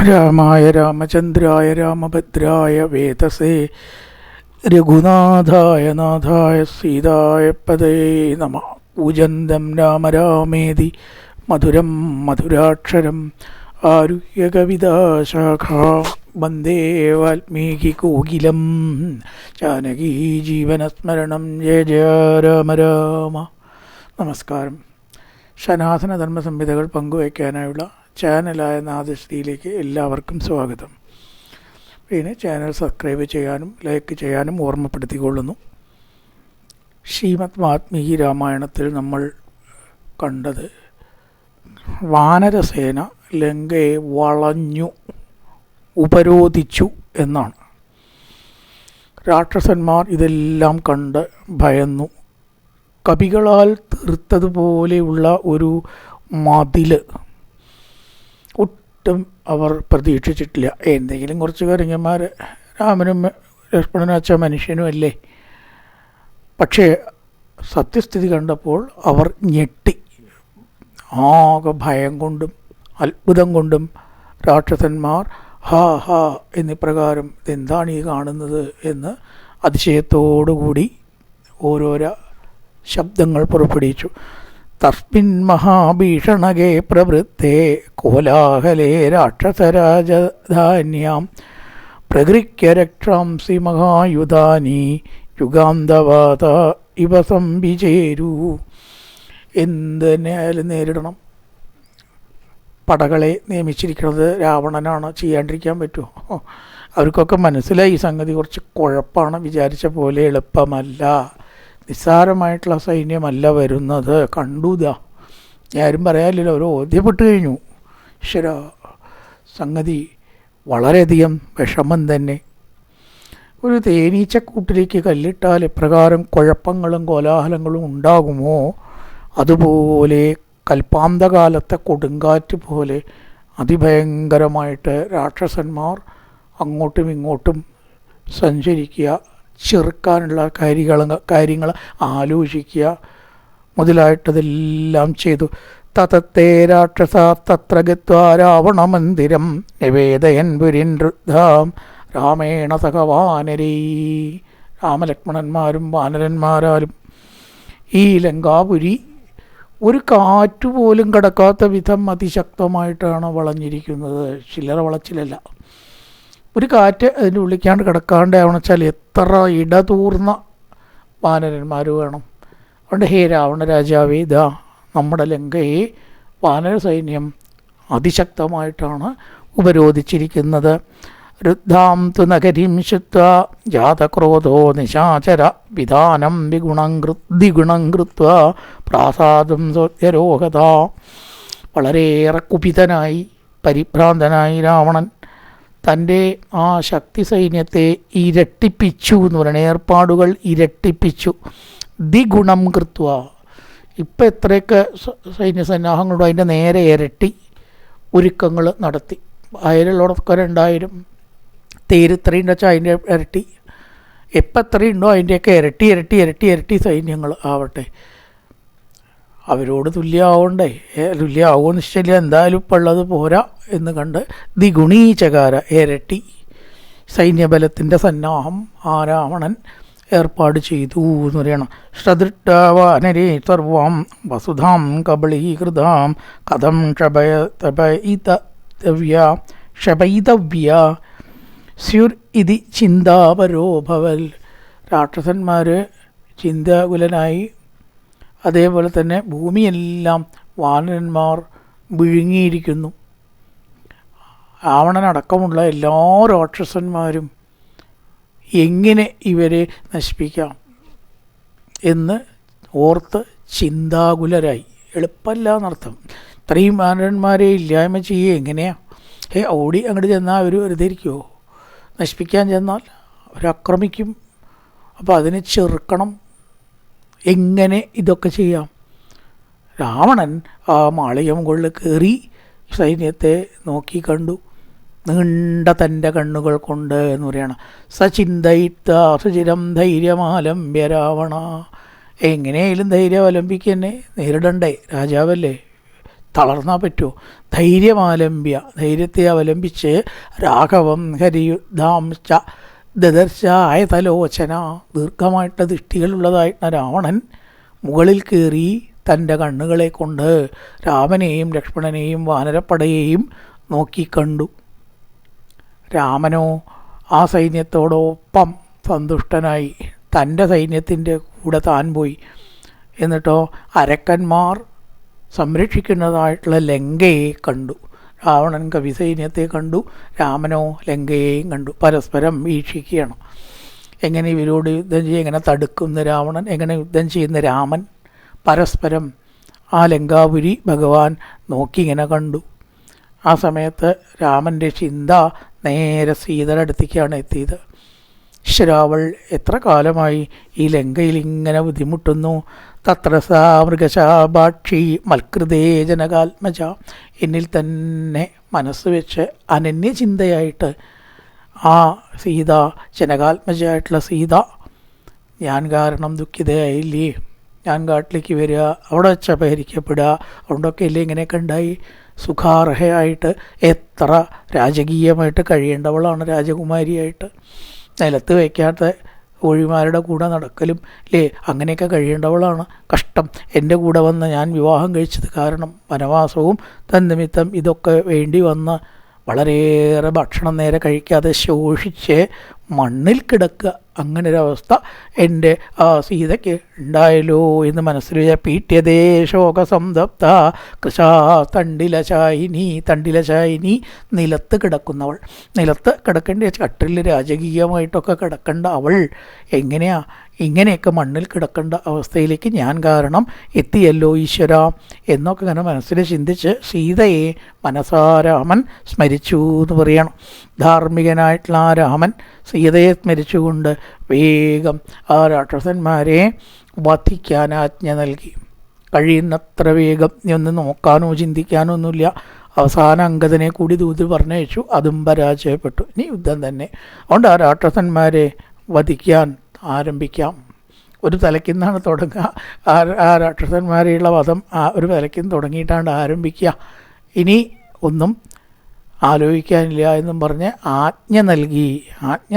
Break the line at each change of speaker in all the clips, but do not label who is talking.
രാമായ രാമചന്ദ്രായ രാമഭദ്രായ വേദസേ രഘുനാഥായ നാഥായ സീതായ പതയേ നമഃ. പൂജന്തം രാമ രാമേതി മധുരം മധുരാക്ഷരം ആരുഹ്യകവിതാശാഖാ വന്ദേ വാൽമീകികോകിലം ജാനകീ ജീവനസ്മരണം ജയ ജയ രാമ രാമ. നമസ്കാരം. സനാതന ധർമ്മ സംഹിതകൾ പങ്കുവയ്ക്കാനായുള്ള ചാനലായ നാദശ്രീയിലേക്ക് എല്ലാവർക്കും സ്വാഗതം. പിന്നെ ചാനൽ സബ്സ്ക്രൈബ് ചെയ്യാനും ലൈക്ക് ചെയ്യാനും ഓർമ്മപ്പെടുത്തിക്കൊള്ളുന്നു. ശ്രീമദ് വാൽമീകി രാമായണത്തിൽ നമ്മൾ കണ്ടത് വാനരസേന ലങ്കയെ വളഞ്ഞു ഉപരോധിച്ചു എന്നാണ്. രാക്ഷസന്മാർ ഇതെല്ലാം കണ്ട് ഭയന്നു. കവികളാൽ തീർത്തതുപോലെയുള്ള ഒരു മതിൽ ഒട്ടും അവർ പ്രതീക്ഷിച്ചിട്ടില്ല. എന്തെങ്കിലും കുറച്ച് കാര്യന്മാർ രാമനും ലക്ഷ്മണനും അച്ഛ മനുഷ്യനും അല്ലേ. പക്ഷേ സത്യസ്ഥിതി കണ്ടപ്പോൾ അവർ ഞെട്ടി. ആകെ ഭയം കൊണ്ടും അത്ഭുതം കൊണ്ടും രാക്ഷസന്മാർ ഹാ ഹാ എന്നിപ്രകാരം എന്താണ് ഈ കാണുന്നത് എന്ന് അതിശയത്തോടുകൂടി ഓരോരോ ശബ്ദങ്ങൾ പുറപ്പെടുവിച്ചു. തസ്മിൻ മഹാഭീഷണകേ പ്രവൃത്തേ കോലാഹലേ രാക്ഷസരാജധാന്യാം പ്രഗൃഹ്യ രക്ഷാംസി മഹായുധാനി യുഗാന്തവാത ഇവ സംവിചേരു. എന്തിനായാലും നേരിടണം. പടകളെ നിയമിച്ചിരിക്കുന്നത് രാവണനാണ്, ചെയ്യാണ്ടിരിക്കാൻ പറ്റുമോ? അവർക്കൊക്കെ മനസ്സിലായി ഈ സംഗതി കുറച്ച് കുഴപ്പമാണ്, വിചാരിച്ച പോലെ എളുപ്പമല്ല, നിസ്സാരമായിട്ടുള്ള സൈന്യമല്ല വരുന്നത്. കണ്ടുതാ ആരും പറയാനില്ലല്ലോ, അവർ ബോധ്യപ്പെട്ടു കഴിഞ്ഞു. ഈശ്വര, സംഗതി വളരെയധികം വിഷമം തന്നെ. ഒരു തേനീച്ചക്കൂട്ടിലേക്ക് കല്ലിട്ടാൽ എപ്രകാരം കുഴപ്പങ്ങളും കോലാഹലങ്ങളും ഉണ്ടാകുമോ, അതുപോലെ കൽപ്പാന്തകാലത്തെ കൊടുങ്കാറ്റ് പോലെ അതിഭയങ്കരമായിട്ട് രാക്ഷസന്മാർ അങ്ങോട്ടും ഇങ്ങോട്ടും സഞ്ചരിക്കുക, ചെറുക്കാനുള്ള കാര്യങ്ങൾ ആലോചിക്കുക മുതലായിട്ടതെല്ലാം ചെയ്തു. തതത്തെ രാക്ഷസ തത്ര ഗത്വാ രാവണമന്ദിരം നിവേദയൻ പുരിൻവൃദ്ധാം രാമേണ സഹ വാനരൈ. രാമലക്ഷ്മണന്മാരും വാനരന്മാരാലും ഈ ലങ്കാപുരി ഒരു കാറ്റുപോലും കടക്കാത്ത വിധം അതിശക്തമായിട്ടാണ് വളഞ്ഞിരിക്കുന്നത്. ചില്ലറ വളച്ചിലല്ല. ഒരു കാറ്റ് അതിൻ്റെ ഉള്ളിക്കാണ്ട് കിടക്കാണ്ടാവണം വെച്ചാൽ എത്ര ഇടതൂർന്ന വാനരന്മാർ വേണം. അതുകൊണ്ട് ഹേ രാവണ രാജാവേ, ഇതാ നമ്മുടെ ലങ്കയെ വാനര സൈന്യം അതിശക്തമായിട്ടാണ് ഉപരോധിച്ചിരിക്കുന്നത്. രുദ്ധാം തു നഗരീം ശുത്വാ ജാതക്രോധോ നിശാചര വിധാനം ദ്വിഗുണം കൃത്വാ പ്രാസാദം സ്വരോഹത. വളരെയേറെ കുപിതനായി പരിഭ്രാന്തനായി രാവണൻ തൻ്റെ ആ ശക്തി സൈന്യത്തെ ഇരട്ടിപ്പിച്ചു എന്ന് പറയുന്ന ഏർപ്പാടുകൾ ഇരട്ടിപ്പിച്ചു. ദ്വിഗുണം കൃത്വ, ഇപ്പം എത്രയൊക്കെ സൈന്യസന്നാഹങ്ങളുണ്ടോ അതിൻ്റെ നേരെ ഇരട്ടി ഒരുക്കങ്ങൾ നടത്തി. 1000 തേര് ഇത്രയുണ്ട് വെച്ചാൽ അതിൻ്റെ ഇരട്ടി, എപ്പോൾ എത്രയുണ്ടോ അതിൻ്റെയൊക്കെ ഇരട്ടി ഇരട്ടി ഇരട്ടി ഇരട്ടി സൈന്യങ്ങൾ ആവട്ടെ. അവരോട് തുല്യമാവണ്ടേ, തുല്യമാവുമെന്ന് നിശ്ചയില്ല. എന്തായാലും ഇപ്പം ഉള്ളത് പോരാ എന്ന് കണ്ട് ദ്വിഗുണീചകാര ഇരട്ടി സൈന്യബലത്തിൻ്റെ സന്നാഹം ആ രാവണൻ ഏർപ്പാട് ചെയ്തു എന്ന് പറയണം. ശ്രദൃഷ്ടവാനരേ സർവം വസുധാം കബളീകൃതാം കഥം ക്ഷപയിതവ്യ സ്യുർ ഇതി ചിന്താപരോ ഭവൽ. രാക്ഷസന്മാർ ചിന്താകുലനായി. അതേപോലെ തന്നെ ഭൂമിയെല്ലാം വാനരന്മാർ വിഴുങ്ങിയിരിക്കുന്നു. രാവണനടക്കമുള്ള എല്ലാ രാക്ഷസന്മാരും എങ്ങനെ ഇവരെ നശിപ്പിക്കാം എന്ന് ഓർത്ത് ചിന്താകുലരായി. എളുപ്പമല്ല എന്നർത്ഥം. ഇത്രയും വാനരന്മാരെ ഇല്ലായ്മ ചെയ്യുക എങ്ങനെയാണ്? ഓടി അങ്ങോട്ട് ചെന്നാൽ അവർ വെറുതെ ഇരിക്കുമോ? നശിപ്പിക്കാൻ ചെന്നാൽ അവരാക്രമിക്കും. അപ്പോൾ അതിനെ ചെറുക്കണം. എങ്ങനെ ഇതൊക്കെ ചെയ്യാം? രാവണൻ ആ മാളിക മുകളിൽ കയറി സൈന്യത്തെ നോക്കി കണ്ടു. നീണ്ട തൻ്റെ കണ്ണുകൾ കൊണ്ട് എന്ന് പറയണം. സചിന്തയിത്ത സുചിരം ധൈര്യമാലംബ്യ രാവണ. എങ്ങനെയായാലും ധൈര്യം അവലംബിക്കന്നെ, നേരിടണ്ടേ, രാജാവല്ലേ. തളർന്നാൽ പറ്റുമോ? ധൈര്യത്തെ അവലംബിച്ച് രാഘവം ഹരിയുദ്ധാംശ ദദർശ ആയതലോചന, ദീർഘമായിട്ട് ദൃഷ്ടികളുള്ളതായിട്ടുള്ള രാവണൻ മുകളിൽ കയറി തൻ്റെ കണ്ണുകളെ കൊണ്ട് രാമനെയും ലക്ഷ്മണനെയും വാനരപ്പടയെയും നോക്കിക്കണ്ടു. രാമനോ ആ സൈന്യത്തോടൊപ്പം സന്തുഷ്ടനായി തൻ്റെ സൈന്യത്തിൻ്റെ കൂടെ താൻ പോയി. എന്നിട്ടോ അരക്കന്മാർ സംരക്ഷിക്കുന്നതായിട്ടുള്ള ലങ്കയെ കണ്ടു. രാവണൻ കവിസൈന്യത്തെ കണ്ടു, രാമനോ ലങ്കയെയും കണ്ടു. പരസ്പരം വീക്ഷിക്കുകയാണ്. എങ്ങനെ ഇവരോട് യുദ്ധം ചെയ്യും, എങ്ങനെ തടുക്കുന്ന രാവണൻ, എങ്ങനെ യുദ്ധം ചെയ്യുന്ന രാമൻ, പരസ്പരം ആ ലങ്കാപുരി ഭഗവാൻ നോക്കി ഇങ്ങനെ കണ്ടു. ആ സമയത്ത് രാമൻ്റെ ചിന്ത നേരെ സീതയുടെ അടുത്തേക്കാണ് എത്തിയത്. ഈശ്വരാവൾ എത്ര കാലമായി ഈ ലങ്കയിൽ ഇങ്ങനെ ബുദ്ധിമുട്ടുന്നു. തത്ര സാ മൃഗശാഭാക്ഷി മൽകൃതേ ജനകാത്മജ, എന്നിൽ തന്നെ മനസ്സ് വെച്ച് അനന്യചിന്തയായിട്ട് ആ സീത, ജനകാത്മജയായിട്ടുള്ള സീത, ഞാൻ കാരണം ദുഃഖിതയായില്ലേ, ഞാൻ കാട്ടിലേക്ക് വരിക, അവിടെ വെച്ച് അപഹരിക്കപ്പെടുക, അതുകൊണ്ടൊക്കെ ഇല്ലേ ഇങ്ങനെയൊക്കെ ഉണ്ടായി. സുഖാർഹയായിട്ട് എത്ര രാജകീയമായിട്ട് കഴിയേണ്ടവളാണ്, രാജകുമാരിയായിട്ട് നിലത്ത് വയ്ക്കാത്ത കോഴിമാരുടെ കൂടെ നടക്കലും അല്ലേ, അങ്ങനെയൊക്കെ കഴിയേണ്ടവളാണ്. കഷ്ടം, എൻ്റെ കൂടെ വന്ന് ഞാൻ വിവാഹം കഴിച്ചത് കാരണം വനവാസവും തന്നിമിത്തം ഇതൊക്കെ വേണ്ടി വന്ന് വളരെയേറെ ഭക്ഷണം നേരെ കഴിക്കാതെ ശോഷിച്ച് മണ്ണിൽ കിടക്കുക, അങ്ങനൊരവസ്ഥ എൻ്റെ ആ സീതയ്ക്ക് ഉണ്ടായല്ലോ എന്ന് മനസ്സിൽ പീഠ്യതേ ശോകസംതപ്ത കൃശാ തണ്ടിലശായിനി, നിലത്ത് കിടക്കുന്നവൾ, നിലത്ത് കിടക്കേണ്ട കട്ടിൽ രാജകീയമായിട്ടൊക്കെ കിടക്കേണ്ട അവൾ എങ്ങനെയാ ഇങ്ങനെയൊക്കെ മണ്ണിൽ കിടക്കേണ്ട അവസ്ഥയിലേക്ക് ഞാൻ കാരണം എത്തിയല്ലോ ഈശ്വര എന്നൊക്കെ ഇങ്ങനെ മനസ്സിൽ ചിന്തിച്ച് സീതയെ മനസാരാമൻ സ്മരിച്ചു എന്ന് പറയണം. ധാർമ്മികനായിട്ടുള്ള ആ രാമൻ സീതയെ സ്മരിച്ചുകൊണ്ട് വേഗം ആ രാക്ഷസന്മാരെ വധിക്കാൻ ആജ്ഞ നൽകി. കഴിയുന്നത്ര വേഗം, നീ ഒന്ന് നോക്കാനോ ചിന്തിക്കാനോ ഒന്നുമില്ല. അവസാന അംഗദനെ കൂടി ദൂത് പറഞ്ഞയച്ചു, അതും പരാജയപ്പെട്ടു. ഇനി യുദ്ധം തന്നെ. അതുകൊണ്ട് ആ രാക്ഷസന്മാരെ വധിക്കാൻ ആരംഭിക്കാം. ഒരു തലയ്ക്കുന്നാണ് തുടങ്ങുക. ആ രാക്ഷസന്മാരെയുള്ള വധം ഒരു തലയ്ക്കും തുടങ്ങിയിട്ടാണ് ആരംഭിക്കുക. ഇനി ഒന്നും ആലോചിക്കാനില്ല എന്നും പറഞ്ഞ് ആജ്ഞ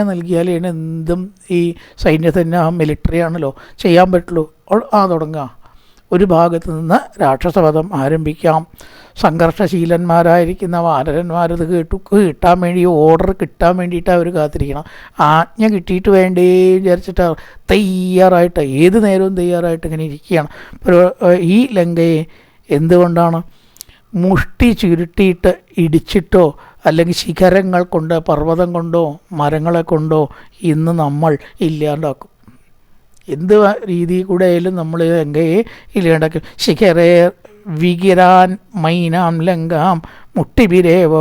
നൽകിയാൽ എന്തും ഈ സൈന്യത്തിന് മിലിറ്ററി ആണല്ലോ, ചെയ്യാൻ പറ്റുള്ളൂ. തുടങ്ങുക. ഒരു ഭാഗത്ത് നിന്ന് രാക്ഷസവധം ആരംഭിക്കാം. സംഘർഷശീലന്മാരായിരിക്കുന്ന വാനരന്മാരത് കിട്ടാൻ വേണ്ടി, ഓർഡർ കിട്ടാൻ വേണ്ടിയിട്ട് അവർ കാത്തിരിക്കണം. ആജ്ഞ കിട്ടിയിട്ട് വേണ്ടേ വിചാരിച്ചിട്ട് തയ്യാറായിട്ട്, ഏത് നേരവും തയ്യാറായിട്ട് ഇങ്ങനെ ഇരിക്കുകയാണ്. ഈ ലങ്കയെ എന്തുകൊണ്ടാണ് മുഷ്ടി ചുരുട്ടിയിട്ട് ഇടിച്ചിട്ടോ അല്ലെങ്കിൽ ശിഖരങ്ങൾ കൊണ്ട്, പർവ്വതം കൊണ്ടോ മരങ്ങളെ കൊണ്ടോ ഇന്ന് നമ്മൾ ഇല്ലാണ്ടാക്കും. എന്ത് രീതിയിൽ കൂടെ ആയാലും നമ്മൾ ലങ്കയെ ഇല്ലാണ്ടാക്കും. ശിഖരേ വികിരാൻ മൈനാം ലങ്കാം മുട്ടിബിരേവ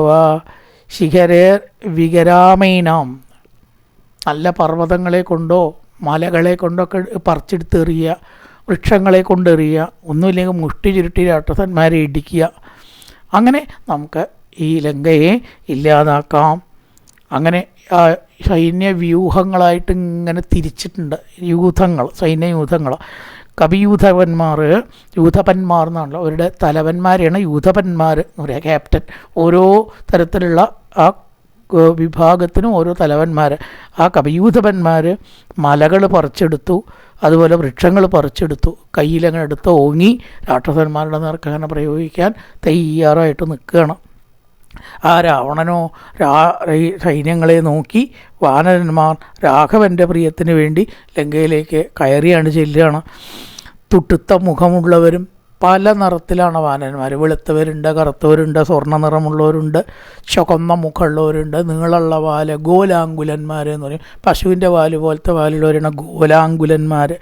ശിഖരേർ വികരാമൈനാം, നല്ല പർവ്വതങ്ങളെ കൊണ്ടോ മലകളെ കൊണ്ടൊക്കെ പറിച്ചെടുത്തെറിയുക, വൃക്ഷങ്ങളെ കൊണ്ടെറിയുക, ഒന്നുമില്ലെങ്കിൽ മുഷ്ടി ചുരുട്ടി രാക്ഷസന്മാരെ ഇടിക്കുക. അങ്ങനെ നമുക്ക് ഈ ലങ്കയെ ഇല്ലാതാക്കാം. അങ്ങനെ സൈന്യവ്യൂഹങ്ങളായിട്ട് ഇങ്ങനെ തിരിച്ചിട്ടുണ്ട്. സൈന്യയൂഥങ്ങൾ. കവിയൂഥപന്മാർ എന്നാണല്ലോ അവരുടെ തലവന്മാരെയാണ് യൂഥപന്മാർ എന്ന് പറയുക, ക്യാപ്റ്റൻ. ഓരോ തരത്തിലുള്ള ആ വിഭാഗത്തിനും ഓരോ തലവന്മാർ. ആ കവിയൂഥപന്മാർ മലകൾ പറിച്ചെടുത്തു, അതുപോലെ വൃക്ഷങ്ങൾ പറിച്ചെടുത്തു, കയ്യിലങ്ങനെ എടുത്ത് ഓങ്ങി രാക്ഷസന്മാരുടെ നേർക്ക് അങ്ങനെ പ്രയോഗിക്കാൻ തയ്യാറായിട്ട് നിൽക്കുകയാണ്. ആ രാവണനോ സൈന്യങ്ങളെ നോക്കി വാനരന്മാർ രാഘവൻ്റെ പ്രിയത്തിന് വേണ്ടി ലങ്കയിലേക്ക് കയറിയാണ് ചെല്ലുകയാണ്. തുട്ടുത്ത മുഖമുള്ളവരും പല നിറത്തിലാണ് വാനരന്മാർ. വെളുത്തവരുണ്ട്, കറുത്തവരുണ്ട്, സ്വർണ്ണ നിറമുള്ളവരുണ്ട്, ചുവന്ന മുഖമുള്ളവരുണ്ട്, നീളമുള്ള വാല്, ഗോലാങ്കുലന്മാർ എന്ന് പറയും. പശുവിൻ്റെ വാല് പോലത്തെ വാലുള്ളവരാണ് ഗോലാങ്കുലന്മാർ.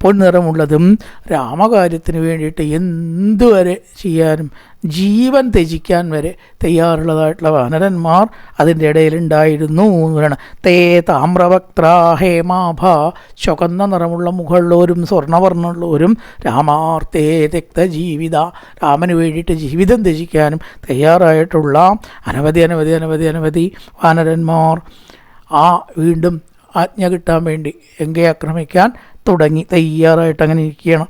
പൊൻനിറമുള്ളതും രാമകാര്യത്തിന് വേണ്ടിയിട്ട് എന്തുവരെ ചെയ്യാനും ജീവൻ ത്യജിക്കാൻ വരെ തയ്യാറുള്ളതായിട്ടുള്ള വാനരന്മാർ അതിൻ്റെ ഇടയിലുണ്ടായിരുന്നു എന്ന് പറയണം. തേ താമ്രവക്ത്രാ ഹേമാഭ, ചുവന്ന നിറമുള്ള മുഖമുള്ളവരും സ്വർണ്ണവർണ്ണമുള്ളവരും രാമാർത്തേ തെക്ത ജീവിത, രാമന് വേണ്ടിയിട്ട് ജീവിതം ത്യജിക്കാനും തയ്യാറായിട്ടുള്ള അനവധി വാനരന്മാർ വീണ്ടും ആജ്ഞ കിട്ടാൻ വേണ്ടി ലങ്കയെ ആക്രമിക്കാൻ തുടങ്ങി തയ്യാറായിട്ട് അങ്ങനെ ഇരിക്കുകയാണ്.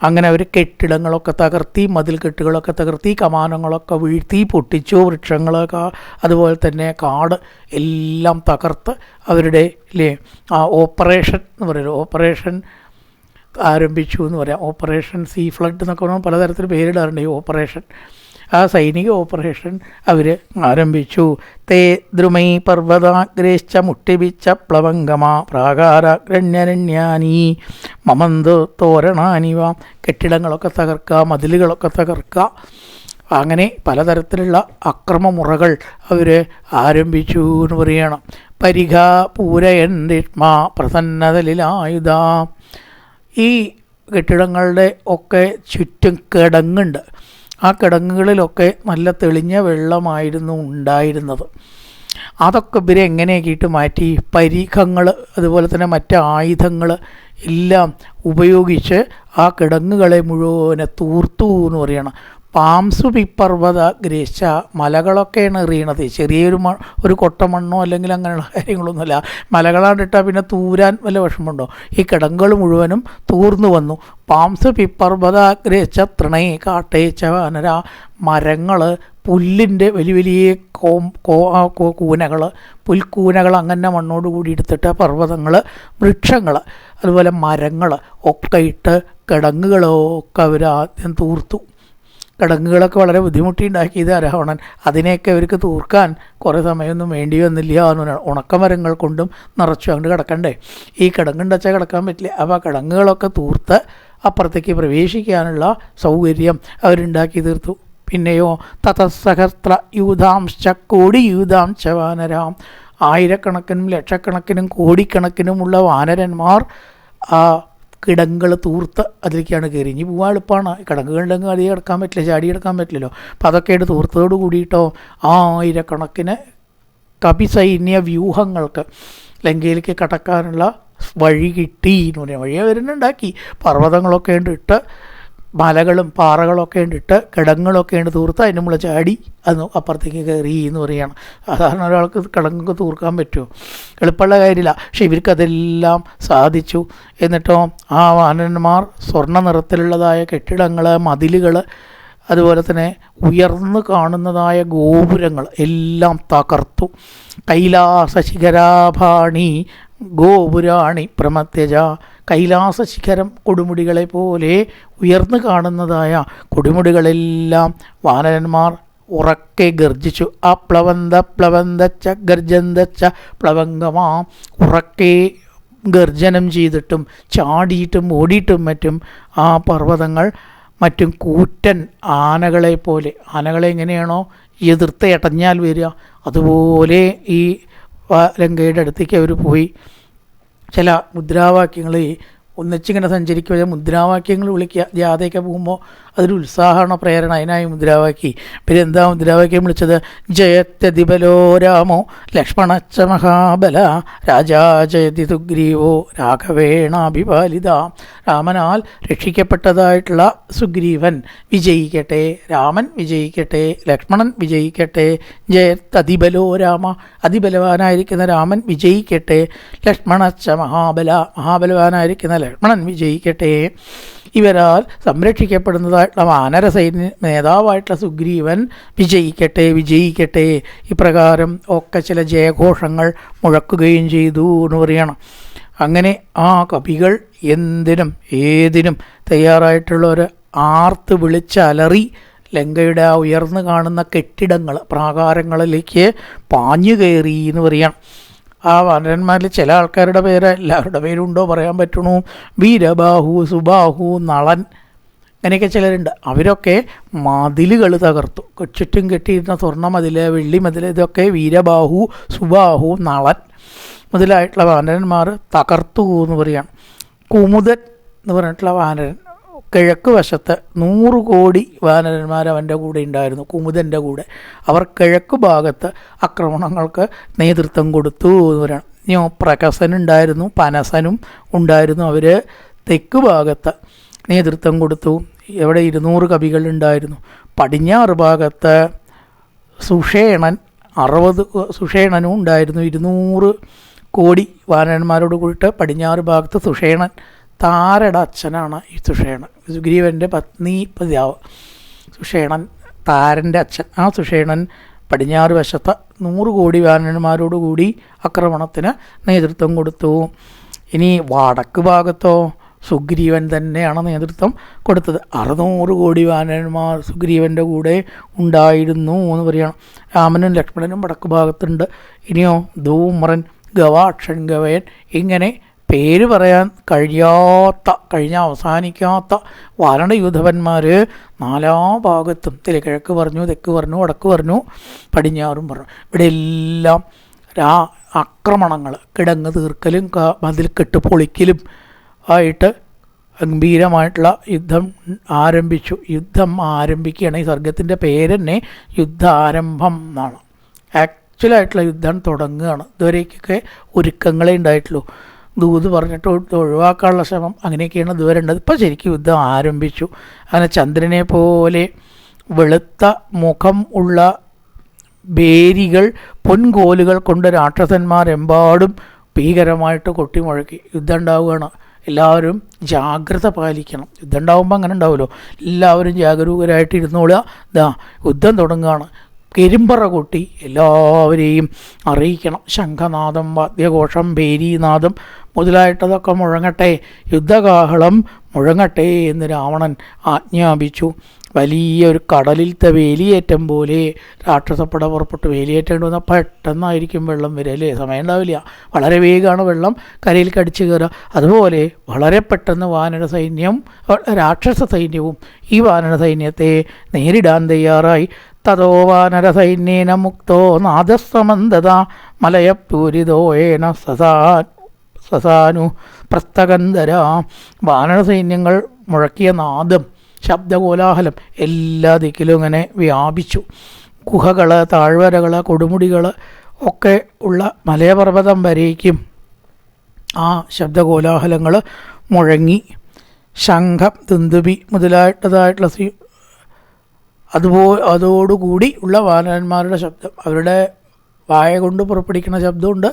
അങ്ങനെ അവർ കെട്ടിടങ്ങളൊക്കെ തകർത്തി, മതിൽ കെട്ടുകളൊക്കെ തകർത്തി, കമാനങ്ങളൊക്കെ വീഴ്ത്തി പൊട്ടിച്ചു, വൃക്ഷങ്ങളൊക്കെ അതുപോലെ തന്നെ കാട് എല്ലാം തകർത്ത് അവരുടെ ആ ഓപ്പറേഷൻ എന്ന് പറയുന്നത്, ഓപ്പറേഷൻ ആരംഭിച്ചു എന്ന് പറയാം. ഓപ്പറേഷൻ സീ ഫ്ലഡ് എന്നൊക്കെ പറഞ്ഞാൽ പലതരത്തിൽ പേരിടാറുണ്ട് ഈ ഓപ്പറേഷൻ. ആ സൈനിക ഓപ്പറേഷൻ അവർ ആരംഭിച്ചു. തേ ദ്രുമൈ പർവ്വതാഗ്രേശ്ച മുട്ടിപിച്ച പ്ലവംഗമ പ്രാകാരണ്യരണ്യാനി മമന്ത് തോരണാനിവ. കെട്ടിടങ്ങളൊക്കെ തകർക്കുക, മതിലുകളൊക്കെ തകർക്കുക, അങ്ങനെ പലതരത്തിലുള്ള അക്രമമുറകൾ അവർ ആരംഭിച്ചു എന്ന് പറയണം. പരിഘ പൂരയൻ രത്മ പ്രസന്നതലിലായുധ. ഈ കെട്ടിടങ്ങളുടെ ഒക്കെ ചുറ്റും കിടങ്ങുണ്ട്. ആ കിടങ്ങുകളിലൊക്കെ നല്ല തെളിഞ്ഞ വെള്ളമായിരുന്നു ഉണ്ടായിരുന്നത്. അതൊക്കെ ഇവരെ എങ്ങനെയൊക്കെയിട്ട് മാറ്റി, പരിഘങ്ങൾ അതുപോലെ തന്നെ മറ്റ് ആയുധങ്ങൾ എല്ലാം ഉപയോഗിച്ച് ആ കിടങ്ങുകളെ മുഴുവനെ തൂർത്തു എന്ന് പറയണം. പാംസു പിപ്പർവ്വത ഗ്രേശ. മലകളൊക്കെയാണ് എറിയണത്, ചെറിയൊരു ഒരു കൊട്ടമണ്ണോ അല്ലെങ്കിൽ അങ്ങനെയുള്ള കാര്യങ്ങളൊന്നുമല്ല. മലകളാണ്ടിട്ടാൽ പിന്നെ തൂരാൻ വല്ല വിഷമമുണ്ടോ? ഈ കിടങ്ങുകൾ മുഴുവനും തൂർന്നു വന്നു. പാംസു പിപ്പർവ്വത ഗ്രേശ തൃണേ കാട്ടേച്ച വനര. മരങ്ങൾ, പുല്ലിൻ്റെ വലിയ വലിയ കൂനകൾ, പുൽക്കൂനകൾ അങ്ങനെ മണ്ണോട് കൂടി എടുത്തിട്ട് പർവ്വതങ്ങൾ, വൃക്ഷങ്ങൾ അതുപോലെ മരങ്ങൾ ഒക്കെ ഇട്ട് കിടങ്ങുകളൊക്കെ അവർ ആദ്യം തൂർത്തു. കിടങ്ങുകളൊക്കെ വളരെ ബുദ്ധിമുട്ടിയുണ്ടാക്കിയത് രാവണൻ. അതിനെയൊക്കെ അവർക്ക് തൂർക്കാൻ കുറേ സമയമൊന്നും വേണ്ടി വന്നില്ല എന്ന് പറഞ്ഞാൽ ഉണക്കമരങ്ങൾ കൊണ്ടും നിറച്ചു അങ്ങോട്ട് കിടക്കണ്ടേ. ഈ കിടങ്ങുണ്ടച്ചാൽ കിടക്കാൻ പറ്റില്ല. അപ്പോൾ ആ കിടങ്ങുകളൊക്കെ തൂർത്ത് അപ്പുറത്തേക്ക് പ്രവേശിക്കാനുള്ള സൗകര്യം അവരുണ്ടാക്കി തീർത്തു. പിന്നെയോ തതസഹസ്ര യൂഥാംശ കോടി യൂഥാംശ വാനരാം. ആയിരക്കണക്കിനും ലക്ഷക്കണക്കിനും കോടിക്കണക്കിനുമുള്ള വാനരന്മാർ ആ കിടങ്ങുകൾ തൂർത്ത് അതിലേക്കാണ് കയറി. ഇനി പോകാൻ എളുപ്പമാണ്. കിടങ്ങുകളുണ്ടെങ്കിൽ അധികം കിടക്കാൻ പറ്റില്ല, ചാടി കിടക്കാൻ പറ്റില്ലല്ലോ. അപ്പം അതൊക്കെ ആയിട്ട് തൂർത്തതോട് കൂടിയിട്ടോ ആയിരക്കണക്കിന് കപിസൈന്യ വ്യൂഹങ്ങൾക്ക് ലങ്കയിലേക്ക് കടക്കാനുള്ള വഴി കിട്ടി എന്ന് പറയാം. വഴി അവരുണ്ടാക്കി. പർവ്വതങ്ങളൊക്കെ ഇട്ട്, മലകളും പാറകളൊക്കെ ഇട്ട്, കിടങ്ങുകളൊക്കെ തൂർത്ത് അതിന് മുകളിൽ ചാടി അത് അപ്പുറത്തേക്ക് കയറി എന്ന് പറയുകയാണ്. സാധാരണ ഒരാൾക്ക് കിടങ്ങൊക്കെ തൂർക്കാൻ പറ്റുമോ? എളുപ്പമുള്ള കാര്യമില്ല. പക്ഷെ ഇവർക്കതെല്ലാം സാധിച്ചു. എന്നിട്ടോ ആ വാനരന്മാർ സ്വർണ്ണ നിറത്തിലുള്ളതായ കെട്ടിടങ്ങൾ, മതിലുകൾ അതുപോലെ തന്നെ ഉയർന്നു കാണുന്നതായ ഗോപുരങ്ങൾ എല്ലാം തകർത്തു. കൈലാസ ശിഖരാഭാണി ഗോപുരാണി പ്രമത്യജ. കൈലാസ ശിഖരം കൊടുമുടികളെ പോലെ ഉയർന്നു കാണുന്നതായ കൊടുമുടികളെല്ലാം വാനരന്മാർ ഉറക്കെ ഗർജിച്ചു. ആ പ്ലവന്തച്ച ഗർജന്തച്ച പ്ലവംഗമാ. ഉറക്കെ ഗർജനം ചെയ്തിട്ടും ചാടിയിട്ടും ഓടിയിട്ടും മറ്റും ആ പർവ്വതങ്ങൾ മറ്റും കൂറ്റൻ ആനകളെ പോലെ, ആനകളെ എങ്ങനെയാണോ എതിർത്ത് എടഞ്ഞാൽ വരിക അതുപോലെ ഈ ലങ്കയുടെ അടുത്തേക്ക് അവർ പോയി. ചില മുദ്രാവാക്യങ്ങൾ ഒന്നിച്ചിങ്ങനെ സഞ്ചരിക്കുക, മുദ്രാവാക്യങ്ങൾ വിളിക്കുക. ജാഥയൊക്കെ പോകുമ്പോൾ അതൊരു ഉത്സാഹമാണ്, പ്രേരണ. അതിനായി മുദ്രാവാക്യം. പിന്നെ എന്താ മുദ്രാവാക്യം വിളിച്ചത്? ജയത്യതിബലോ രാമോ ലക്ഷ്മണച്ച മഹാബല രാജാ ജയതി സുഗ്രീവോ രാഘവേണാഭിപാലിത. രാമനാൽ രക്ഷിക്കപ്പെട്ടതായിട്ടുള്ള സുഗ്രീവൻ വിജയിക്കട്ടെ, രാമൻ വിജയിക്കട്ടെ, ലക്ഷ്മണൻ വിജയിക്കട്ടെ. ജയത്തതിബലോ രാമ, അതിബലവാനായിരിക്കുന്ന രാമൻ വിജയിക്കട്ടെ. ലക്ഷ്മണച്ച മഹാബല, മഹാബലവാനായിരിക്കുന്ന ലക്ഷ്മണൻ വിജയിക്കട്ടെ. ഇവരാൽ സംരക്ഷിക്കപ്പെടുന്നതായിട്ടുള്ള വാനര സൈന്യ നേതാവായിട്ടുള്ള സുഗ്രീവൻ വിജയിക്കട്ടെ, വിജയിക്കട്ടെ. ഇപ്രകാരം ഒക്കെ ചില ജയഘോഷങ്ങൾ മുഴക്കുകയും ചെയ്തു എന്ന് പറയണം. അങ്ങനെ ആ കവികൾ എന്തിനും ഏതിനും തയ്യാറായിട്ടുള്ളവർ ആർത്ത് വിളിച്ചലറി ലങ്കയുടെ ആ ഉയർന്നു കാണുന്ന കെട്ടിടങ്ങൾ, പ്രാകാരങ്ങളിലേക്ക് പാഞ്ഞു കയറി എന്ന് പറയണം. ആ വാനരന്മാരിൽ ചില ആൾക്കാരുടെ പേര്, എല്ലാവരുടെ പേരുണ്ടോ പറയാൻ പറ്റണു. വീരബാഹു, സുബാഹു, നളൻ, അങ്ങനെയൊക്കെ ചിലരുണ്ട്. അവരൊക്കെ മതിലുകൾ തകർത്തു. ചുറ്റും കെട്ടിയിരുന്ന സ്വർണ്ണ മതിൽ, വെള്ളി മതിൽ, ഇതൊക്കെ വീരബാഹു, സുബാഹു, നളൻ മുതലായിട്ടുള്ള വാനരന്മാർ തകർത്തു എന്ന് പറയുകയാണ്. കുമുദൻ എന്ന് പറഞ്ഞിട്ടുള്ള വാനരൻ കിഴക്ക് വശത്ത് 100 കോടി വാനരന്മാർ അവൻ്റെ കൂടെ ഉണ്ടായിരുന്നു, കുമുദൻ്റെ കൂടെ. അവർ കിഴക്ക് ഭാഗത്ത് ആക്രമണങ്ങൾക്ക് നേതൃത്വം കൊടുത്തു എന്ന് പറയണം. ഇനി പ്രകസനുണ്ടായിരുന്നു, പനസനും ഉണ്ടായിരുന്നു. അവർ തെക്ക് ഭാഗത്ത് നേതൃത്വം കൊടുത്തു. ഇവിടെ 200 കവികളുണ്ടായിരുന്നു. പടിഞ്ഞാറ് ഭാഗത്ത് സുഷേണൻ 60 സുഷേണനും ഉണ്ടായിരുന്നു. 200 കോടി വാനരന്മാരോട് കൂടിയിട്ട് പടിഞ്ഞാറ് ഭാഗത്ത് സുഷേണൻ താരയുടെ അച്ഛനാണ് ഈ സുഷേണൻ. സുഗ്രീവൻ്റെ പത്നി പിതാവ് സുഷേണൻ, താരൻ്റെ അച്ഛൻ. ആ സുഷേണൻ പടിഞ്ഞാറ് വശത്ത് 100 കോടി വാനരന്മാരോടുകൂടി ആക്രമണത്തിന് നേതൃത്വം കൊടുത്തു. ഇനി വടക്ക് ഭാഗത്തോ സുഗ്രീവൻ തന്നെയാണ് നേതൃത്വം കൊടുത്തത്. 600 കോടി വാനരന്മാർ സുഗ്രീവൻ്റെ കൂടെ ഉണ്ടായിരുന്നു എന്ന് പറയണം. രാമനും ലക്ഷ്മണനും വടക്ക് ഭാഗത്തുണ്ട്. ഇനിയോ ധൂമ്രൻ, ഗവാക്ഷൻ, ഗവയൻ, ഇങ്ങനെ പേര് പറയാൻ അവസാനിക്കാത്ത വാനരയൂഥവന്മാർ 4 ഭാഗത്തും കിഴക്ക് പറഞ്ഞു, തെക്ക് പറഞ്ഞു, വടക്ക് പറഞ്ഞു, പടിഞ്ഞാറും പറഞ്ഞു. ഇവിടെ എല്ലാം ആക്രമണങ്ങൾ, കിടങ്ങ് തീർക്കലും മതിൽ കെട്ട് പൊളിക്കലും ആയിട്ട് ഗംഭീരമായിട്ടുള്ള യുദ്ധം ആരംഭിച്ചു. യുദ്ധം ആരംഭിക്കുകയാണ്. ഈ സർഗത്തിൻ്റെ പേര് തന്നെ യുദ്ധാരംഭം എന്നാണ്. ആക്ച്വലായിട്ടുള്ള യുദ്ധം തുടങ്ങുകയാണ്. ഇതുവരേക്കൊക്കെ ഒരുക്കങ്ങളെ ഉണ്ടായിട്ടുള്ളൂ. ദൂത് പറഞ്ഞിട്ട് ഒഴിവാക്കാനുള്ള ശ്രമം അങ്ങനെയൊക്കെയാണ് ഇതുവരെ ഉണ്ടത്. ഇപ്പോൾ ശരിക്കും യുദ്ധം ആരംഭിച്ചു. അങ്ങനെ ചന്ദ്രനെ പോലെ വെളുത്ത മുഖം ഉള്ള ബേരികൾ, പൊൻകോലുകൾ കൊണ്ട് രാക്ഷസന്മാരെമ്പാടും ഭീകരമായിട്ട് കൊട്ടിമുഴക്കി. യുദ്ധം ഉണ്ടാവുകയാണ്. എല്ലാവരും ജാഗ്രത പാലിക്കണം. യുദ്ധം ഉണ്ടാകുമ്പോൾ അങ്ങനെ ഉണ്ടാവുമല്ലോ. എല്ലാവരും ജാഗരൂകരായിട്ട് ഇരുന്നോളുക. യുദ്ധം തുടങ്ങുകയാണ്. കരിമ്പറ കൊട്ടി എല്ലാവരെയും അറിയിക്കണം. ശംഖനാദം, വാദ്യഘോഷം, ഭേരീനാദം മുതലായിട്ടതൊക്കെ മുഴങ്ങട്ടെ, യുദ്ധകാഹളം മുഴങ്ങട്ടെ എന്ന് രാവണൻ ആജ്ഞാപിച്ചു. വലിയൊരു കടലിലത്തെ വേലിയേറ്റം പോലെ രാക്ഷസപ്പട പുറപ്പെട്ട് വേലിയേറ്റേണ്ടി വന്നാൽ പെട്ടെന്നായിരിക്കും വെള്ളം വരിക, അല്ലേ? സമയം ഉണ്ടാവില്ല. വളരെ വേഗമാണ് വെള്ളം കരയിൽ കടിച്ചു കയറുക. അതുപോലെ വളരെ പെട്ടെന്ന് രാക്ഷസ സൈന്യവും ഈ വാനര സൈന്യത്തെ നേരിടാൻ തയ്യാറായി. തതോ വാനര സൈന്യേന മുക്തോ നാദസമന്തത മലയപൂരിതോയേന സസാനു പ്രസ്തകന്ധര. വാനര സൈന്യങ്ങൾ മുഴക്കിയ നാദം, ശബ്ദകോലാഹലം എല്ലാ ദിക്കിലും ഇങ്ങനെ വ്യാപിച്ചു. ഗുഹകൾ, താഴ്വരകൾ, കൊടുമുടികൾ ഒക്കെ ഉള്ള മലയപർവ്വതം വരേക്കും ആ ശബ്ദകോലാഹലങ്ങൾ മുഴങ്ങി. ശംഖം, ദുന്ദുബി മുതലായിട്ടുള്ള അതോടുകൂടി ഉള്ള വാനരന്മാരുടെ ശബ്ദം, അവരുടെ വായ കൊണ്ട് പുറപ്പെടുവിക്കുന്ന ശബ്ദമുണ്ട്.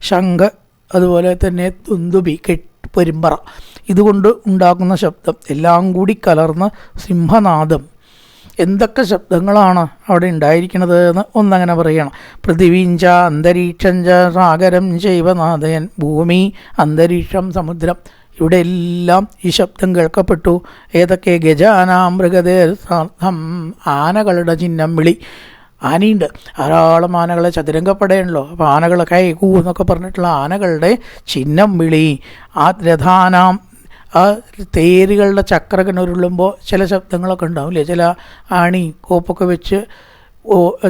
ശംഖ്, അതുപോലെ തന്നെ ദുന്ദുബി, പെരുമ്പറ, ഇതുകൊണ്ട് ഉണ്ടാക്കുന്ന ശബ്ദം എല്ലാം കൂടി കലർന്ന് സിംഹനാദം. എന്തൊക്കെ ശബ്ദങ്ങളാണ് അവിടെ ഉണ്ടായിരിക്കുന്നത് എന്ന് ഒന്നങ്ങനെ പറയണം. പൃഥിവീഞ്ച അന്തരീക്ഷഞ്ച സാഗരം ചൈവനാഥയൻ. ഭൂമി, അന്തരീക്ഷം, സമുദ്രം, ഇവിടെ എല്ലാം ഈ ശബ്ദം കേൾക്കപ്പെട്ടു. ഏതൊക്കെ? ഗജാനാം മൃഗതേർ സാർത്ഥം. ആനകളുടെ ചിഹ്നം വിളി. ആനയുണ്ട്, ധാരാളം ആനകളെ, ചതുരംഗപ്പടയാണല്ലോ. അപ്പോൾ ആനകൾ കൈ കൂ എന്നൊക്കെ പറഞ്ഞിട്ടുള്ള ആനകളുടെ ചിഹ്നം വിളി. ആ രഥാനാം, ആ തേരുകളുടെ ചക്രകൻ ഉരുളുമ്പോൾ ചില ശബ്ദങ്ങളൊക്കെ ഉണ്ടാവില്ലേ? ചില ആണി കോപ്പൊക്കെ വെച്ച്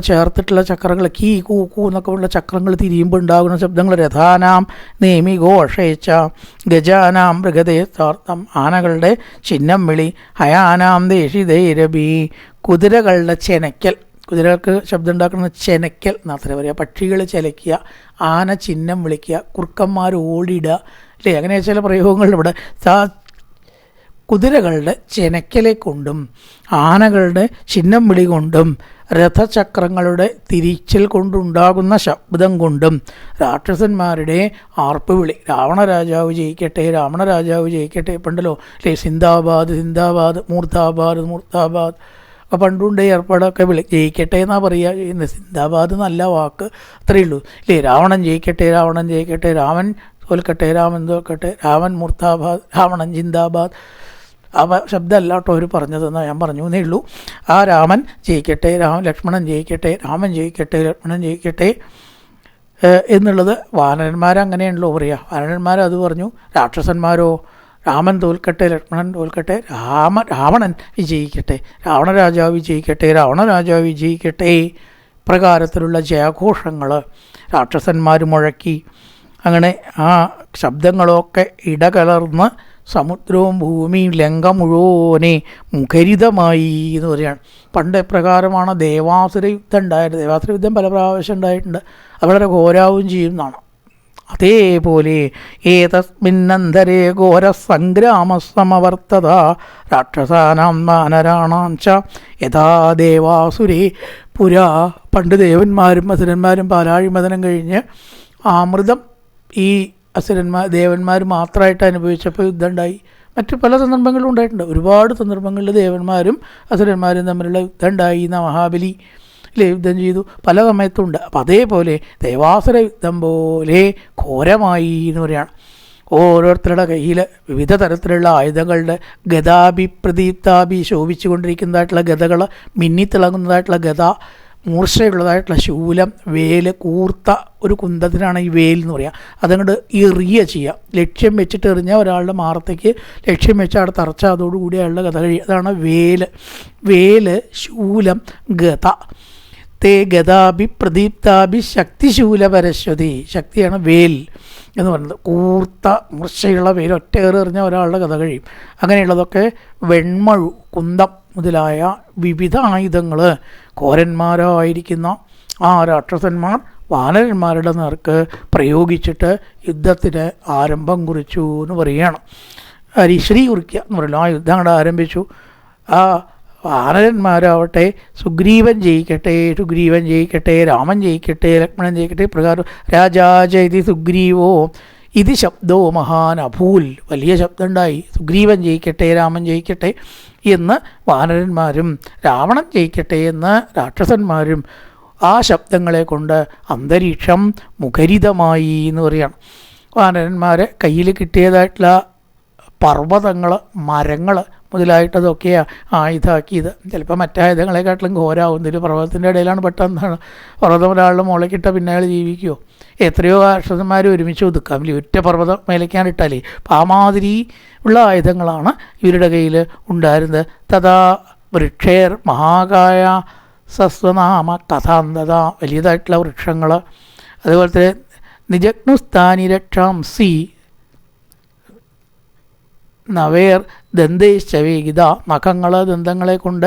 ചേർത്തിട്ടുള്ള ചക്രങ്ങൾ, കീ കൂ കൂ എന്നൊക്കെ ഉള്ള ചക്രങ്ങൾ തിരിയുമ്പോൾ ഉണ്ടാകുന്ന ശബ്ദങ്ങൾ. രഥാനാം നേമി ഘോഷേച്ച. ഗജാനാം മൃഗതേ സാർത്ഥം. ആനകളുടെ ചിഹ്നം വിളി. ഹയാനാം ദേശിതൈരബി. കുതിരകളുടെ ചെനയ്ക്കൽ. കുതിരകൾക്ക് ശബ്ദം ഉണ്ടാക്കുന്ന ചെനയ്ക്കൽ എന്നത്ര പറയുക. പക്ഷികൾ ചിലയ്ക്കുക, ആന ചിഹ്നം വിളിക്കുക, കുറുക്കന്മാർ ഓടിയിടുക, അല്ലേ? അങ്ങനെ ചില പ്രയോഗങ്ങൾ ഇവിടെ. കുതിരകളുടെ ചെനയ്ക്കലെ കൊണ്ടും ആനകളുടെ ചിഹ്നം വിളി കൊണ്ടും രഥചക്രങ്ങളുടെ തിരിച്ചൽ കൊണ്ടുണ്ടാകുന്ന ശബ്ദം കൊണ്ടും രാക്ഷസന്മാരുടെ ആർപ്പുവിളി. രാവണരാജാവ് ജയിക്കട്ടെ, രാവണരാജാവ് ജയിക്കട്ടെ. പണ്ടല്ലോ അല്ലേ? സിന്ദാബാദ് സിന്ദാബാദ്, മൂർത്താബാദ് മൂർത്താബാദ് അപ്പോൾ പണ്ടുണ്ട് ഏർപ്പാടൊക്കെ ജയിക്കട്ടെ എന്നാണ് പറയുക. ഇന്ന് സിന്ദാബാദ് നല്ല വാക്ക്, അത്രയേ ഉള്ളൂ, ഇല്ലേ? രാവണൻ ജയിക്കട്ടെ, രാവണൻ ജയിക്കട്ടെ, രാമൻ തോൽക്കട്ടെ, രാമൻ തോൽക്കട്ടെ, രാമൻ മൂർത്താബാദ്, രാവണൻ ജിന്ദാബാദ്. ആ ശബ്ദമല്ല കേട്ടോ അവർ പറഞ്ഞതെന്ന് ഞാൻ പറഞ്ഞു എന്നേ ഉള്ളൂ. ആ രാമൻ ജയിക്കട്ടെ, ലക്ഷ്മണൻ ജയിക്കട്ടെ, രാമൻ ജയിക്കട്ടെ, ലക്ഷ്മണൻ ജയിക്കട്ടെ എന്നുള്ളത് വാനരന്മാരങ്ങനെയാണല്ലോ പറയുക. വാനരന്മാർ അത് പറഞ്ഞു. രാക്ഷസന്മാരോ രാമൻ തോൽക്കട്ടെ, ലക്ഷ്മണൻ തോൽക്കട്ടെ, രാവണൻ വിജയിക്കട്ടെ, രാവണരാജാവ് വിജയിക്കട്ടെ, രാവണരാജാവ് വിജയിക്കട്ടെ. പ്രകാരത്തിലുള്ള ജയഘോഷങ്ങൾ രാക്ഷസന്മാർ മുഴക്കി. അങ്ങനെ ആ ശബ്ദങ്ങളൊക്കെ ഇടകലർന്ന് സമുദ്രവും ഭൂമിയും ലങ്ക മുഴുവനെ മുഖരിതമായി എന്ന് പറയുകയാണ്. പണ്ട് പ്രകാരമാണ് ദേവാസുര യുദ്ധം ഉണ്ടായത്. ദേവാസുര യുദ്ധം പല പ്രാവശ്യം ഉണ്ടായിട്ടുണ്ട്. അത് വളരെ ഘോരാവും ചെയ്യുന്നതാണ്. അതേപോലെ ഏതസ്മിന്നന്തരേ ഘോര സംഗ്രാമസമവർത്തത രാക്ഷസാനാം വാനരാണാംച യഥാ ദേവാസുരേ പുരാ. പണ്ട് ദേവന്മാരും അസുരന്മാരും പാലാഴി മഥനം കഴിഞ്ഞ് അമൃതം ഈ ദേവന്മാർ മാത്രമായിട്ട് അനുഭവിച്ചപ്പോൾ യുദ്ധം ഉണ്ടായി. മറ്റു പല സന്ദർഭങ്ങളും ഉണ്ടായിട്ടുണ്ട്. ഒരുപാട് സന്ദർഭങ്ങളിൽ ദേവന്മാരും അസുരന്മാരും തമ്മിലുള്ള യുദ്ധം ഉണ്ടായി. മഹാബലി യുദ്ധം ചെയ്തു, പല സമയത്തുണ്ട്. അപ്പം അതേപോലെ ദേവാസുര യുദ്ധം പോലെ ഘോരമായി എന്ന് പറയുകയാണ്. ഓരോരുത്തരുടെ കയ്യിൽ വിവിധ തരത്തിലുള്ള ആയുധങ്ങളുടെ ഗതാഭി പ്രദീപ്താഭി ശോഭിച്ചു കൊണ്ടിരിക്കുന്നതായിട്ടുള്ള ഗതകൾ, മിന്നിത്തിളങ്ങുന്നതായിട്ടുള്ള ഗത, മൂർച്ചയുള്ളതായിട്ടുള്ള ശൂലം, വേല്, കൂർത്ത ഒരു കുന്തത്തിനാണ് ഈ വേൽ എന്ന് പറയുക. അതങ്ങോട്ട് എറിയ ചെയ്യുക, ലക്ഷ്യം വെച്ചിട്ട് എറിഞ്ഞാൽ ഒരാളുടെ മാറത്തേക്ക് ലക്ഷ്യം വെച്ച് അവിടെ തറച്ച അതോടുകൂടി അയാളുടെ ഗത കഴിയും. അതാണ് വേല്. വേല്, ശൂലം, ഗത. തേ ഗതാഭി പ്രദീപ്താഭി ശക്തിശൂല പരശ്വതി. ശക്തിയാണ് വേൽ എന്ന് പറയുന്നത്. കൂർത്ത മൂർച്ചയുള്ള വേൽ ഒറ്റയേറി എറിഞ്ഞാൽ ഒരാളുടെ കഥ കഴിയും. അങ്ങനെയുള്ളതൊക്കെ വെൺമഴു, കുന്തം മുതലായ വിവിധ ആയുധങ്ങൾ ഘോരന്മാരായിരിക്കുന്ന ആ രാക്ഷസന്മാർ വാനരന്മാരുടെ നേർക്ക് പ്രയോഗിച്ചിട്ട് യുദ്ധത്തിന് ആരംഭം കുറിച്ചു എന്ന് പറയുകയാണ്. ശ്രീ കുറിക്കുക എന്ന് പറയുന്നത്. ആ യുദ്ധം അങ്ങോട്ട് ആരംഭിച്ചു. ആ വാനരന്മാരാവട്ടെ സുഗ്രീവൻ ജയിക്കട്ടെ, രാമൻ ജയിക്കട്ടെ, ലക്ഷ്മണൻ ജയിക്കട്ടെ, പ്രകാരം രാജാജയതി സുഗ്രീവോ ഇത് ശബ്ദോ മഹാൻ അഭൂൽ. വലിയ ശബ്ദമുണ്ടായി. സുഗ്രീവൻ ജയിക്കട്ടെ, രാമൻ ജയിക്കട്ടെ എന്ന് വാനരന്മാരും രാവണൻ ജയിക്കട്ടെ എന്ന് രാക്ഷസന്മാരും ആ ശബ്ദങ്ങളെ കൊണ്ട് അന്തരീക്ഷം മുഖരിതമായി എന്ന് പറയുകയാണ്. വാനരന്മാരെ കയ്യിൽ കിട്ടിയതായിട്ടുള്ള പർവ്വതങ്ങൾ, മരങ്ങൾ മുതലായിട്ടതൊക്കെയാണ് ആയുധമാക്കിയത്. ചിലപ്പോൾ മറ്റായുധങ്ങളെക്കാട്ടിലും ഘോരാവുന്നൊരു പർവ്വതത്തിൻ്റെ ഇടയിലാണ് പെട്ടെന്നാണ് പർവ്വതം ഒരാളുടെ മുളക്കിട്ട പിന്നെ അയാൾ ജീവിക്കുമോ? എത്രയോ രാക്ഷസന്മാർ ഒരുമിച്ച് ഒതുക്കാം, ഒറ്റ പർവ്വതം മേലേക്കാണ് ഇട്ടാലേ. അപ്പം ആ മാതിരി ഉള്ള ആയുധങ്ങളാണ് ഇവരുടെ കയ്യിൽ ഉണ്ടായിരുന്നത്. തഥാ വൃക്ഷേർ മഹാകായ സസ്വനാമ കഥാന്തത. വലിയതായിട്ടുള്ള വൃക്ഷങ്ങൾ, അതുപോലത്തെ നിജഗ്നുസ്ഥാനി രക്ഷാംസി നവേർ ദന്തേശ്ചവേഗിത. നഖങ്ങൾ, ദന്തങ്ങളെ കൊണ്ട്,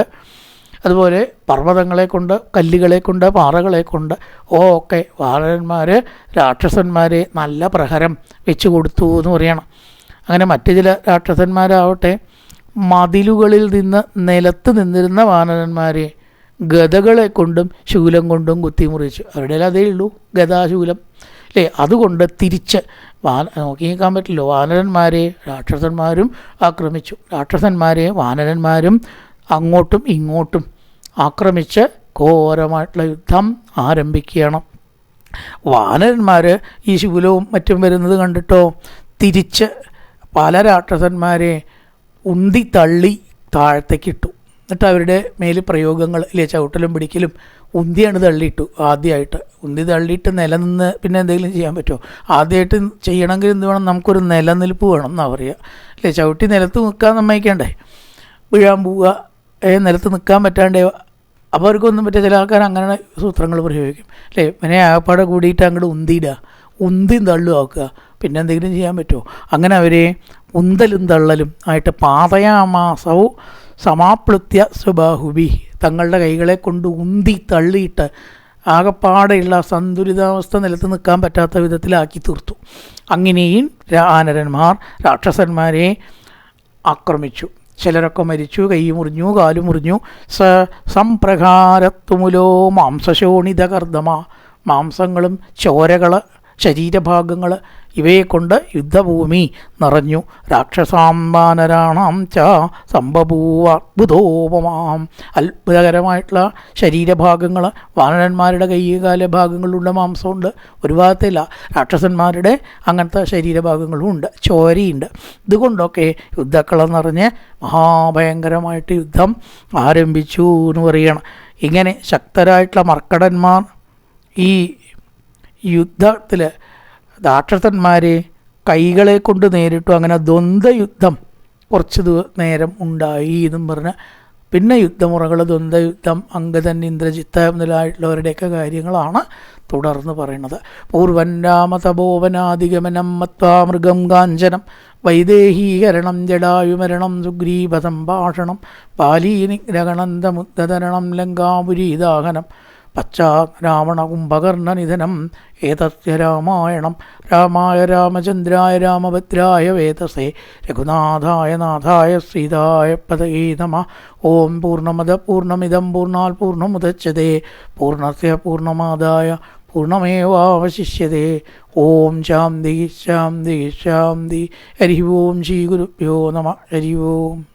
അതുപോലെ പർവ്വതങ്ങളെ കൊണ്ട്, കല്ലുകളെ കൊണ്ട്, പാറകളെ കൊണ്ട് ഒക്കെ വാനരന്മാർ രാക്ഷസന്മാരെ നല്ല പ്രഹരം വെച്ച് കൊടുത്തു എന്ന് പറയണം. അങ്ങനെ മറ്റു ചില രാക്ഷസന്മാരാവട്ടെ മതിലുകളിൽ നിന്ന് നിലത്ത് നിന്നിരുന്ന വാനരന്മാരെ ഗദകളെ കൊണ്ടും ശൂലം കൊണ്ടും കുത്തിമുറിച്ചു. അവരുടെ അതേ ഉള്ളൂ, ഗദാശൂലം അല്ലേ. അതുകൊണ്ട് തിരിച്ച് നോക്കി നിൽക്കാൻ പറ്റില്ല. വാനരന്മാരെ രാക്ഷസന്മാരും ആക്രമിച്ചു. രാക്ഷസന്മാരെ വാനരന്മാരും അങ്ങോട്ടും ഇങ്ങോട്ടും ആക്രമിച്ച് ഘോരമായിട്ടുള്ള യുദ്ധം ആരംഭിക്കുകയാണ്. വാനരന്മാർ ഈ ശൂലവും മറ്റും വരുന്നത് കണ്ടിട്ടോ തിരിച്ച് പല രാക്ഷസന്മാരെ ഉന്തി തള്ളി താഴത്തേക്കിട്ടു. എന്നിട്ട് അവരുടെ മേൽ പ്രയോഗങ്ങൾ ഇല്ലേ, ചവിട്ടലും പിടിക്കലും, ഉന്തിയാണ് തള്ളിയിട്ടു. ആദ്യമായിട്ട് ഉന്തി തള്ളിയിട്ട് നിലനിന്ന് പിന്നെ എന്തെങ്കിലും ചെയ്യാൻ പറ്റുമോ? ആദ്യമായിട്ട് ചെയ്യണമെങ്കിൽ എന്ത് വേണം? നമുക്കൊരു നിലനിൽപ്പ് വേണം എന്നാണ് പറയുക അല്ലേ. ചവിട്ടി നിലത്ത് നിൽക്കാൻ സമ്മതിക്കണ്ടേ? വീഴാൻ പോവുക, നിലത്ത് നിൽക്കാൻ പറ്റാണ്ടേ? അപ്പോൾ അവർക്കൊന്നും പറ്റിയ ചില ആൾക്കാർ അങ്ങനെ സൂത്രങ്ങൾ പ്രയോഗിക്കും അല്ലേ. പിന്നെ ആകപ്പാടെ കൂടിയിട്ട് അങ്ങോട്ട് ഉന്തിയിടുക, ഉന്തിയും തള്ളും ആക്കുക. പിന്നെ എന്തെങ്കിലും ചെയ്യാൻ പറ്റുമോ? അങ്ങനെ അവരെ ഉന്തലും തള്ളലും ആയിട്ട് പാതയാമാസവും സമാപ്ലുത്യ സ്വബാഹുബി. തങ്ങളുടെ കൈകളെ കൊണ്ട് ഉന്തി തള്ളിയിട്ട് ആകപ്പാടെയുള്ള സന്തുലിതാവസ്ഥ നിലത്ത് നിൽക്കാൻ പറ്റാത്ത വിധത്തിലാക്കി തീർത്തു. അങ്ങനെയും വാനരന്മാർ രാക്ഷസന്മാരെ ആക്രമിച്ചു. ചിലരൊക്കെ മരിച്ചു, കൈ മുറിഞ്ഞു, കാലു മുറിഞ്ഞു. സംപ്രകാരത്തുമുലോ മാംസശോണിതകർദ്ദമ. മാംസങ്ങളും ചോരകൾ, ശരീരഭാഗങ്ങൾ ഇവയെ കൊണ്ട് യുദ്ധഭൂമി നിറഞ്ഞു. രാക്ഷസാംബാനരാണാം ച സംഭവൂവാത്ഭുതോപമാം. അത്ഭുതകരമായിട്ടുള്ള ശരീരഭാഗങ്ങൾ, വാനരന്മാരുടെ കൈകാല ഭാഗങ്ങളിലുള്ള മാംസമുണ്ട്, ഒരു ഭാഗത്തില്ല. രാക്ഷസന്മാരുടെ അങ്ങനത്തെ ശരീരഭാഗങ്ങളും ഉണ്ട്, ചോരയുണ്ട്. ഇതുകൊണ്ടൊക്കെ യുദ്ധക്കളം നിറഞ്ഞ് മഹാഭയങ്കരമായിട്ട് യുദ്ധം ആരംഭിച്ചു എന്ന് പറയണം. ഇങ്ങനെ ശക്തരായിട്ടുള്ള മർക്കടന്മാർ ഈ യുദ്ധത്തിൽ രാക്ഷസന്മാരെ കൈകളെ കൊണ്ട് നേരിട്ടു. അങ്ങനെ ദ്വന്ദ്വയുദ്ധം കുറച്ച് നേരം ഉണ്ടായി എന്നും പറഞ്ഞ് പിന്നെ യുദ്ധമുറകൾ, ദ്വന്ദ്വയുദ്ധം, അംഗദൻ, ഇന്ദ്രജിത്ത് മുതലായിട്ടുള്ളവരുടെയൊക്കെ കാര്യങ്ങളാണ് തുടർന്ന് പറയുന്നത്. പൂർവൻ രാമതപോവനാധിഗമനം മത്വാ മൃഗം കാഞ്ചനം വൈദേഹീകരണം ജടായുമരണം സുഗ്രീവ സംഭാഷണം ബാലീനിഗ്രഹണന്തമുദ്ധരണം ലങ്കാപുരീദാഹനം പശ്ചാത് രാവണ കുംഭകർണനിധനം ഏതസ്യ രാമായണം രാമായ രാമചന്ദ്രായ രാമഭദ്രായ വേദസേ രഘുനാഥായ നാഥായ സീതായ പതയേ നമഃ. ഓം പൂർണ്ണമദ പൂർണ്ണമിദം പൂർണ്ണാൽ പൂർണ്ണമുദച്യതേ പൂർണ്ണസ്യ പൂർണ്ണമാദായ പൂർണ്ണമേവാവശിഷ്യതേ. ഓം ശാന്തി ശാന്തി ശാന്തി. ഹരി ഓം ശ്രീ ഗുരുഭ്യോ നമ. ഹരി ഓം.